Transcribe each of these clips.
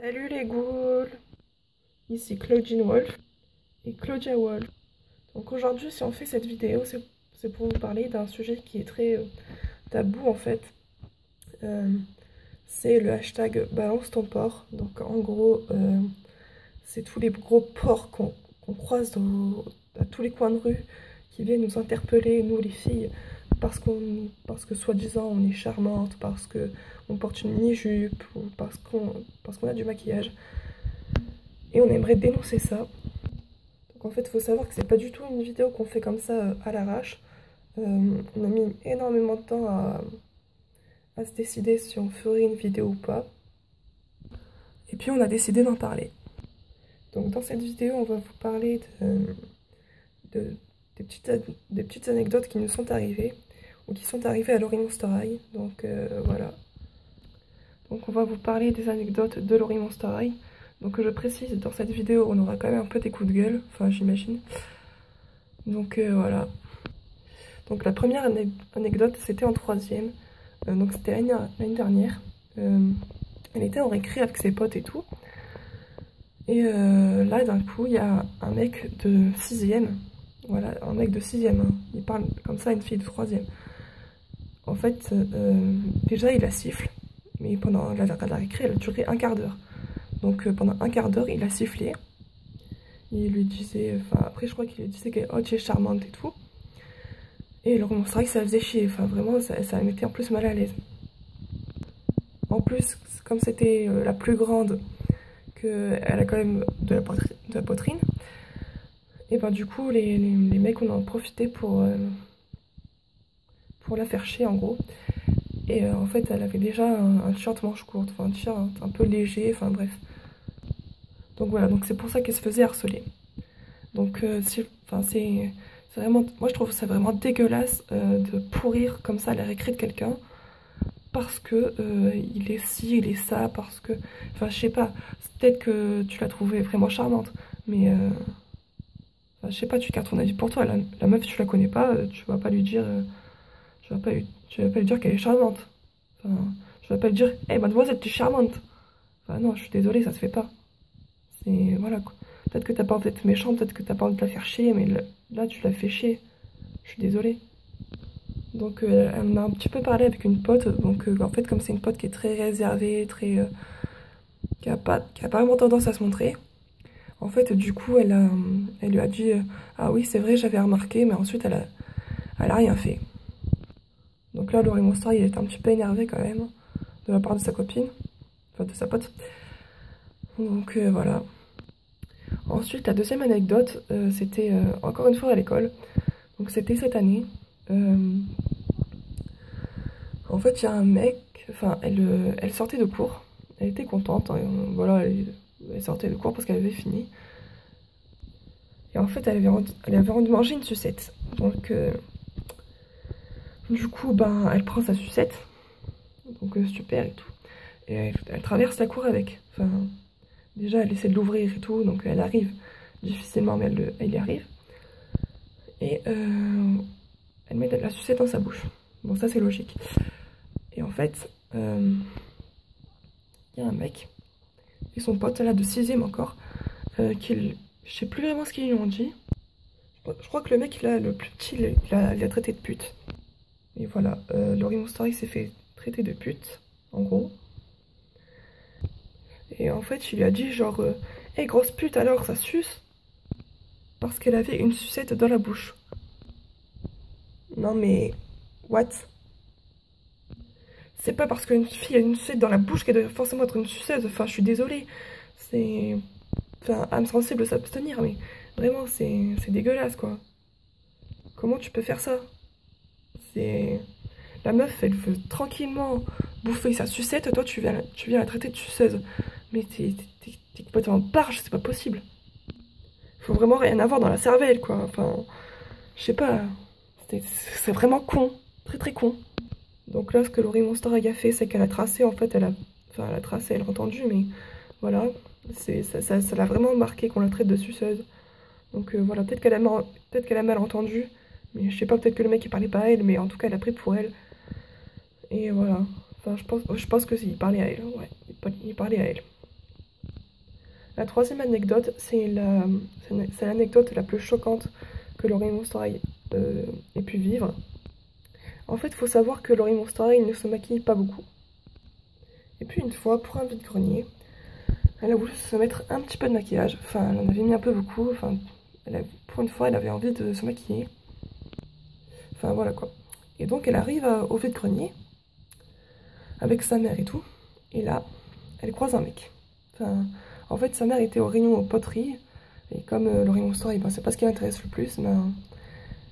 Salut les ghouls, ici Claudine Wolf et Claudia Wolf. Donc aujourd'hui, si on fait cette vidéo, c'est pour vous parler d'un sujet qui est très tabou en fait. Euh, c'est le hashtag balance ton porc. Donc en gros, c'est tous les gros porcs qu'on croise à tous les coins de rue qui viennent nous interpeller, nous les filles, parce que soi-disant on est charmante, parce que on porte une mini-jupe ou parce qu'on a du maquillage. Et on aimerait dénoncer ça. Donc en fait, il faut savoir que c'est pas du tout une vidéo qu'on fait comme ça à l'arrache. On a mis énormément de temps à se décider si on ferait une vidéo ou pas. Et puis on a décidé d'en parler. Donc dans cette vidéo, on va vous parler des petites anecdotes qui nous sont arrivées, ou qui sont arrivées à Laurie Monster High. Donc voilà. Donc on va vous parler des anecdotes de Laurie Monster High. Donc je précise, dans cette vidéo, on aura quand même un peu des coups de gueule, enfin j'imagine. Donc voilà. Donc la première anecdote, c'était en troisième. Donc c'était l'année dernière. Elle était en récré avec ses potes et tout. Et là, d'un coup, il y a un mec de sixième. Voilà, un mec de sixième. Hein. Il parle comme ça à une fille de troisième. En fait, déjà, il la siffle. Mais pendant la récré, elle a duré un quart d'heure. Donc pendant un quart d'heure, il a sifflé. Il lui disait, enfin après je crois qu'il lui disait que oh tu es charmante et tout. Et le Monster High ça faisait chier, enfin vraiment ça me mettait en plus mal à l'aise. En plus, comme c'était la plus grande, qu'elle a quand même de la poitrine, et ben du coup les mecs on en profitait pour la faire chier en gros. Et en fait elle avait déjà un t-shirt manche courte, enfin un t-shirt un peu léger, enfin bref. Donc voilà, donc c'est pour ça qu'elle se faisait harceler. Donc c'est vraiment, moi je trouve ça vraiment dégueulasse de pourrir comme ça la récré de quelqu'un parce que il est ci, il est ça, parce que, enfin je sais pas, peut-être que tu l'as trouvée vraiment charmante, mais je sais pas, tu gardes ton avis pour toi. La meuf tu la connais pas, tu vas pas lui dire, tu vas pas lui dire qu'elle est charmante. Enfin, tu vas pas lui dire, hé mademoiselle tu es charmante. Enfin non, je suis désolée, ça se fait pas. C'est voilà quoi. Peut-être que t'as pas envie d'être méchant, peut-être que t'as pas envie de la faire chier, mais là tu l'as fait chier. Je suis désolée. Donc elle m'a un petit peu parlé avec une pote, donc en fait comme c'est une pote qui est très réservée, très qui a pas vraiment tendance à se montrer, en fait du coup elle lui a dit ah oui c'est vrai j'avais remarqué, mais ensuite elle a rien fait. Donc là Laurie Monster il était un petit peu énervé quand même de la part de sa copine, enfin de sa pote. Donc voilà. Ensuite, la deuxième anecdote, c'était encore une fois à l'école. Donc c'était cette année. En fait, il y a un mec, enfin, elle sortait de cours. Elle était contente, hein, voilà, elle sortait de cours parce qu'elle avait fini. Et en fait, elle avait envie de manger une sucette. Donc, du coup, ben, elle prend sa sucette. Donc, super et tout. Et elle traverse la cour avec. Enfin, déjà, elle essaie de l'ouvrir et tout, donc elle arrive difficilement, mais elle y arrive. Et elle met la sucette dans sa bouche. Bon, ça c'est logique. Et en fait, il y a un mec et son pote, là, de sixième encore, je sais plus vraiment ce qu'ils lui ont dit. Je crois que le mec, là, le plus petit, il l'a traité de pute. Et voilà, Laurie Monster s'est fait traiter de pute, en gros. Et en fait, il lui a dit genre, hey, grosse pute, alors ça suce? Parce qu'elle avait une sucette dans la bouche. Non mais, what? C'est pas parce qu'une fille a une sucette dans la bouche qu'elle doit forcément être une suceuse. Enfin, je suis désolée. C'est... Enfin, âme sensible s'abstenir, mais vraiment, c'est dégueulasse, quoi. Comment tu peux faire ça? C'est... La meuf, elle veut tranquillement bouffer sa sucette, toi, tu viens la traiter de suceuse. Mais t'es complètement barge, c'est pas possible. Faut vraiment rien avoir dans la cervelle, quoi. Enfin, je sais pas. C'est vraiment con. Très, très con. Donc là, ce que Laurie Monster a fait, c'est qu'elle a tracé, en fait, elle a tracé, elle a entendu, mais voilà, ça l'a vraiment marqué qu'on la traite de suceuse. Donc voilà, peut-être qu'elle a mal entendu, mais je sais pas, peut-être que le mec il parlait pas à elle, mais en tout cas, elle a pris pour elle. Et voilà, enfin, je pense que il parlait à elle, ouais, il parlait à elle. La troisième anecdote, c'est l'anecdote la plus choquante que Laurie Monstereil ait pu vivre. En fait, il faut savoir que Laurie Monstereil ne se maquille pas beaucoup. Et puis une fois, pour un vide-grenier, elle a voulu se mettre un petit peu de maquillage. Enfin, elle en avait mis un peu beaucoup. Enfin, pour une fois, elle avait envie de se maquiller. Enfin, voilà quoi. Et donc, elle arrive au vide-grenier avec sa mère et tout. Et là, elle croise un mec. Enfin, en fait, sa mère était au rayon aux poteries. Et comme le rayon story, ben, c'est pas ce qui l'intéresse le plus, ben,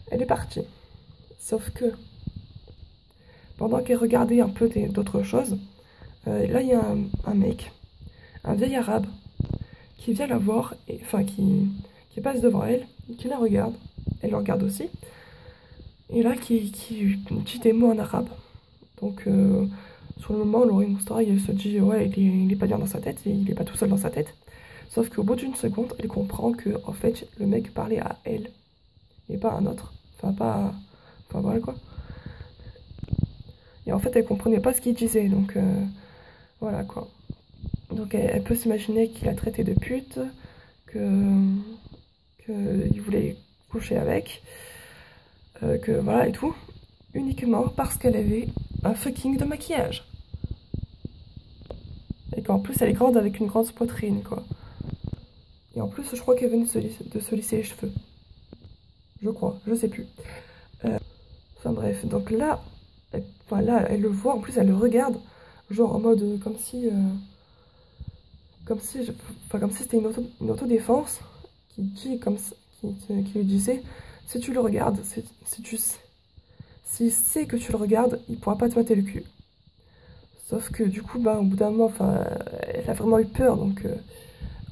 elle est partie. Sauf que, pendant qu'elle regardait un peu d'autres choses, là, il y a un mec, un vieil arabe, qui vient la voir, et, enfin, qui passe devant elle, qui la regarde. Elle le regarde aussi. Et là, qui dit des mots en arabe. Donc, sur le moment, Laurie Monstereil, elle se dit, ouais, il est pas bien dans sa tête, et il est pas tout seul dans sa tête. Sauf qu'au bout d'une seconde, elle comprend que, en fait, le mec parlait à elle, et pas à un autre. Enfin, pas... Enfin, voilà, quoi. Et en fait, elle comprenait pas ce qu'il disait, donc... voilà, quoi. Donc, elle peut s'imaginer qu'il a traité de pute, qu'il voulait coucher avec, que voilà, et tout. Uniquement parce qu'elle avait un fucking de maquillage. Et qu'en plus, elle est grande avec une grande poitrine, quoi. Et en plus, je crois qu'elle venait de se lisser les cheveux. Je crois, je sais plus. Enfin bref, donc là, elle le voit, en plus elle le regarde, genre en mode comme si c'était une autodéfense qui dit qui lui disait, si tu le regardes, s'il sait que tu le regardes, il pourra pas te mater le cul. Sauf que du coup, bah, au bout d'un moment, enfin, elle a vraiment eu peur, donc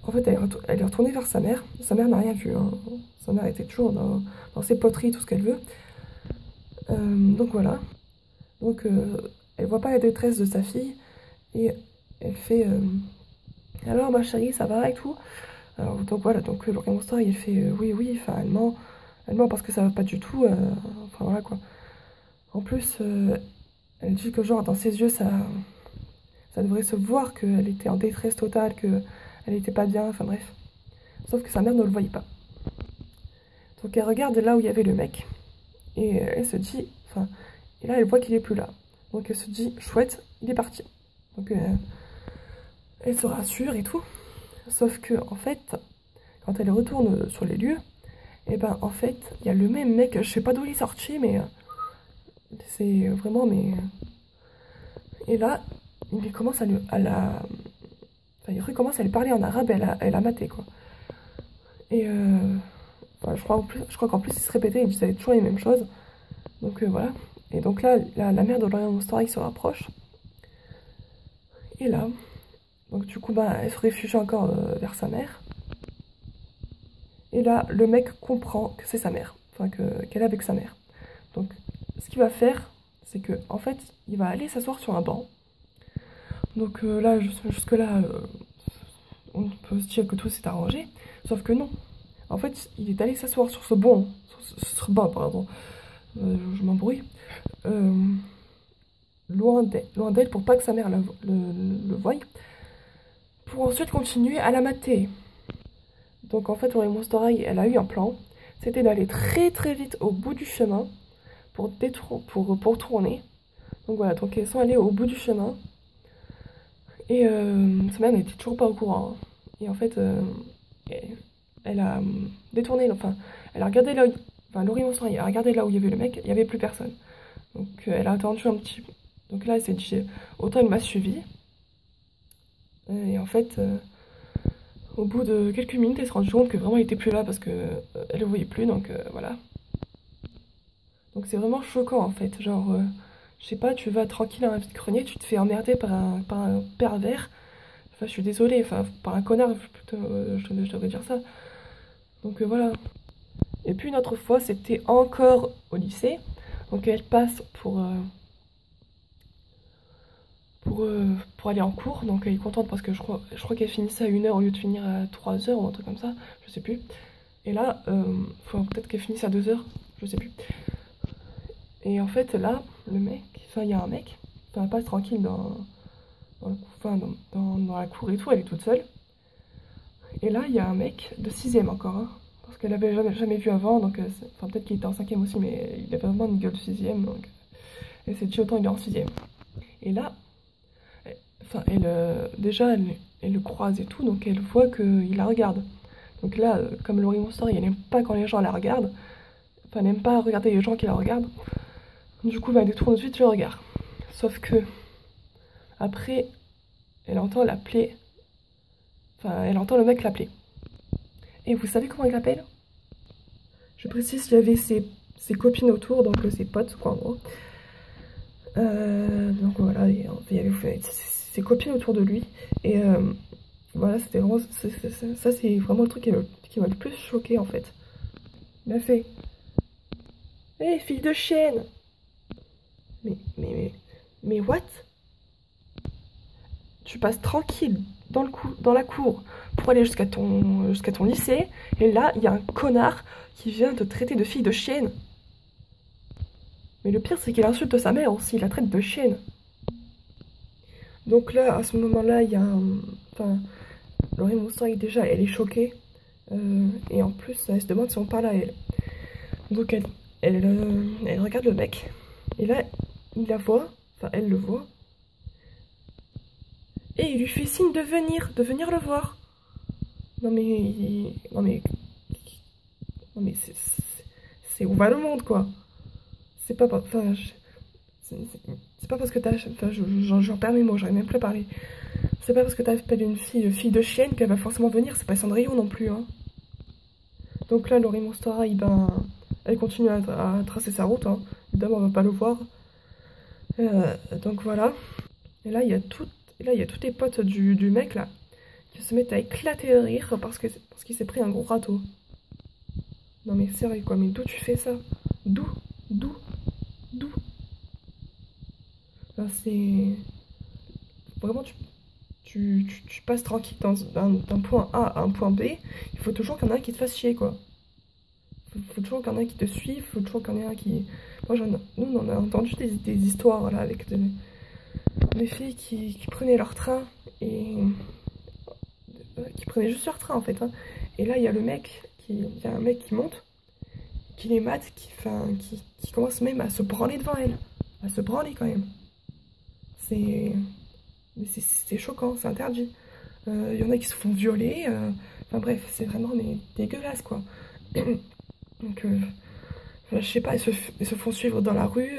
en fait, elle est retournée vers sa mère. Sa mère n'a rien vu, hein. Sa mère était toujours dans ses poteries, tout ce qu'elle veut. Donc voilà. Donc elle voit pas la détresse de sa fille et elle fait alors ma chérie, ça va et tout. Alors, donc voilà, donc Laurie Monstereil, il fait oui, oui, enfin elle ment parce que ça va pas du tout. Enfin voilà quoi. En plus, elle dit que genre dans ses yeux, ça devrait se voir qu'elle était en détresse totale, qu'elle était pas bien, enfin bref. Sauf que sa mère ne le voyait pas. Donc elle regarde là où il y avait le mec et elle se dit, enfin, et là elle voit qu'il est plus là. Donc elle se dit, chouette, il est parti. Donc elle se rassure et tout. Sauf que en fait, quand elle retourne sur les lieux, et ben en fait, il y a le même mec, je sais pas d'où il est sorti, mais c'est vraiment, mais... Et là, il commence enfin, il recommence à lui parler en arabe, elle a maté, quoi. Et enfin, je crois qu'en plus, il se répétait, il disait toujours les mêmes choses. Donc voilà. Et donc là, la mère de Laurie Monstereil se rapproche. Et là, donc du coup, bah, elle se réfugie encore vers sa mère. Et là, le mec comprend que c'est sa mère, enfin qu'elle est avec sa mère. Donc, ce qu'il va faire, c'est que en fait, il va aller s'asseoir sur un banc. Donc là, jusque-là, on peut se dire que tout s'est arrangé, sauf que non. En fait, il est allé s'asseoir sur ce banc, pardon, je m'embrouille, loin d'elle pour pas que sa mère le voie, pour ensuite continuer à la mater. Donc en fait, Laurie Monstereil, elle a eu un plan, c'était d'aller très très vite au bout du chemin pour tourner. Donc voilà, donc elles sont allées au bout du chemin. Et sa mère n'était toujours pas au courant, hein. Et en fait, elle a détourné, enfin, elle a regardé là où, enfin, Laurie Monstereil a regardé là où il y avait le mec, il n'y avait plus personne. Donc elle a attendu un petit peu. Donc là, elle s'est dit, autant elle m'a suivi. Et en fait... au bout de quelques minutes, elle se rend compte que vraiment il était plus là parce que elle le voyait plus, donc voilà. Donc c'est vraiment choquant en fait, genre, je sais pas, tu vas tranquille à un vide-grenier, tu te fais emmerder par un pervers, enfin je suis désolée, enfin par un connard plutôt, je devrais dire ça. Donc voilà. Et puis une autre fois, c'était encore au lycée, donc elle passe pour aller en cours, donc elle est contente parce que je crois qu'elle finissait à 1h au lieu de finir à 3h ou un truc comme ça, je sais plus. Et là, faut peut-être qu'elle finisse à 2h, je sais plus. Et en fait là, le mec, enfin il y a un mec, enfin elle passe tranquille dans la cour et tout, elle est toute seule. Et là, il y a un mec de 6ème encore, hein, parce qu'elle avait jamais vu avant, donc enfin peut-être qu'il était en 5ème aussi, mais il avait vraiment une gueule de 6ème, donc et c'est dit autant il est en 6ème. Et là, enfin déjà elle le croise et tout, donc elle voit qu'il la regarde. Donc là, comme Laurie Monstory, elle n'aime pas quand les gens la regardent, enfin elle n'aime pas regarder les gens qui la regardent, du coup bah, elle détourne vite le regard. Sauf que après, elle entend l'appeler, enfin elle entend le mec l'appeler. Et vous savez comment il l'appelle? Je précise qu'il y avait ses copines autour, donc ses potes quoi en gros. Donc voilà, il y avait ses copines autour de lui. Et voilà, c'était vraiment, ça c'est vraiment le truc qui m'a le plus choqué en fait. Il m'a fait: hé, fille de chienne! Mais what? Tu passes tranquille dans la cour pour aller jusqu'à ton lycée, et là, il y a un connard qui vient te traiter de fille de chienne. Mais le pire, c'est qu'il insulte sa mère aussi, il la traite de chienne. Donc là, à ce moment-là, il y a enfin, Laurie Monstory, déjà, elle est choquée. Et en plus, elle se demande si on parle à elle. Donc elle regarde le mec. Et là, il la voit, enfin, elle le voit. Et il lui fait signe de venir le voir. Non mais c'est où va le monde, quoi. C'est pas, enfin, c'est pas parce que t'as, enfin, j'en perds mes mots, j'arrive même plus à parler. C'est pas parce que t'appelles une fille de chienne qu'elle va forcément venir, c'est pas Cendrillon non plus, hein. Donc là, Laurie Monstory, ben, elle continue à tracer sa route, hein. Évidemment, on va pas le voir. Donc voilà. Et là, il y a tous les potes du mec, là, qui se mettent à éclater de rire parce qu'il s'est pris un gros râteau. Non mais sérieux, quoi, mais d'où tu fais ça? D'où? Enfin, c'est... Vraiment, tu passes tranquille d'un point A à un point B, il faut toujours qu'il y en ait un qui te fasse chier, quoi. Il faut toujours qu'il y en ait un qui te suive, il faut toujours qu'il y en ait un qui... Moi, nous, on en a entendu des histoires, là, avec des filles qui prenaient leur train, et... qui prenaient juste leur train, en fait, hein. Et là, il y a un mec qui monte, qui les mate, qui commence même à se branler devant elle. À se branler, quand même. C'est choquant, c'est interdit. Y en a qui se font violer. Enfin bref, c'est vraiment dégueulasse, quoi. Donc, je sais pas, ils se font suivre dans la rue.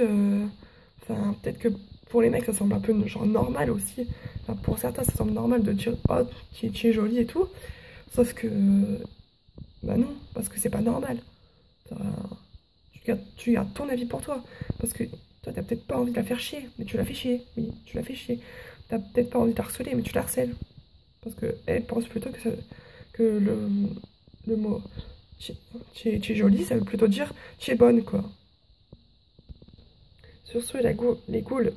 Enfin, peut-être que pour les mecs, ça semble un peu genre normal aussi. Enfin, pour certains, ça semble normal de dire: oh, tu es jolie et tout. Sauf que, bah non, parce que c'est pas normal. Enfin, tu gardes ton avis pour toi. Parce que toi, t'as peut-être pas envie de la faire chier, mais tu la fais chier. Oui, tu la fais chier. T'as peut-être pas envie de la harceler, mais tu la harcèles. Parce qu'elle pense plutôt que le mot tu es jolie, ça veut plutôt dire tu es bonne, quoi. Sur ce, les ghouls,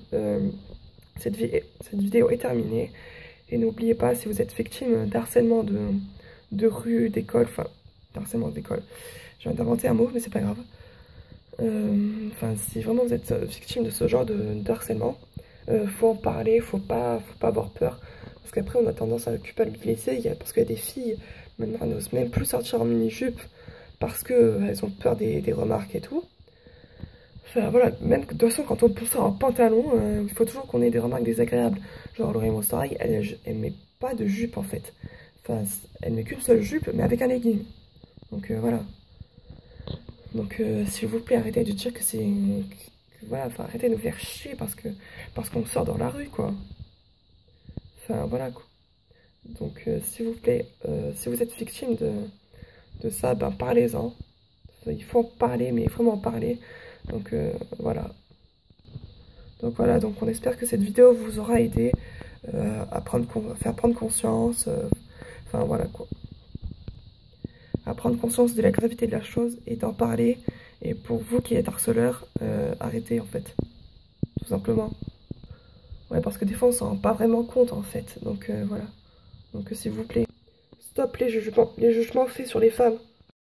cette vidéo est terminée. Et n'oubliez pas, si vous êtes victime d'harcèlement de rue, d'école, enfin, d'harcèlement d'école, je viens d'inventer un mot, mais c'est pas grave. Enfin, si vraiment vous êtes victime de ce genre de harcèlement, faut en parler, faut pas avoir peur. Parce qu'après, on a tendance à culpabiliser, parce qu'il y a des filles, maintenant, elles n'osent même plus sortir en mini-jupe parce qu'elles ont peur des remarques et tout. Enfin, voilà, même de toute façon, quand on sort en pantalon, il faut toujours qu'on ait des remarques désagréables. Genre, Laurie Monstory, elle met pas de jupe, en fait. Enfin, elle met qu'une seule jupe, mais avec un legging. Donc, voilà. Donc, s'il vous plaît, arrêtez de dire que c'est... Voilà, enfin, arrêtez de nous faire chier parce qu'on sort dans la rue, quoi. Enfin, voilà, quoi. Donc, s'il vous plaît, si vous êtes victime de ça, ben, parlez-en. Il faut en parler, mais vraiment en parler. Donc, voilà. Donc, voilà, donc on espère que cette vidéo vous aura aidé à faire prendre conscience. Enfin, voilà, quoi. À prendre conscience de la gravité de la chose et d'en parler. Et pour vous qui êtes harceleur, arrêtez, en fait. Tout simplement. Ouais, parce que des fois, on s'en rend pas vraiment compte, en fait. Donc, voilà. Donc, s'il vous plaît, stop les jugements faits sur les femmes.